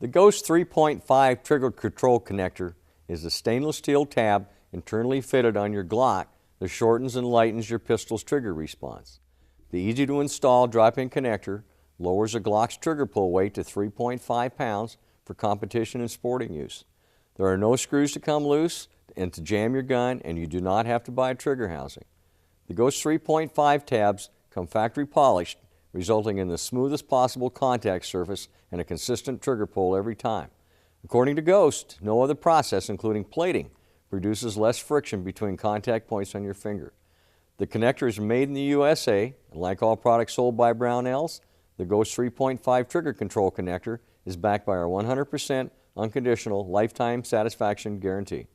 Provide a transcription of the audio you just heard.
The Ghost 3.5 trigger control connector is a stainless steel tab internally fitted on your Glock that shortens and lightens your pistol's trigger response. The easy-to-install drop-in connector lowers a Glock's trigger pull weight to 3.5 pounds for competition and sporting use. There are no screws to come loose and to jam your gun, and you do not have to buy a trigger housing. The Ghost 3.5 tabs come factory polished, resulting in the smoothest possible contact surface and a consistent trigger pull every time. According to Ghost, no other process, including plating, produces less friction between contact points on your finger. The connector is made in the USA, and like all products sold by Brownells, the Ghost 3.5 trigger control connector is backed by our 100% unconditional lifetime satisfaction guarantee.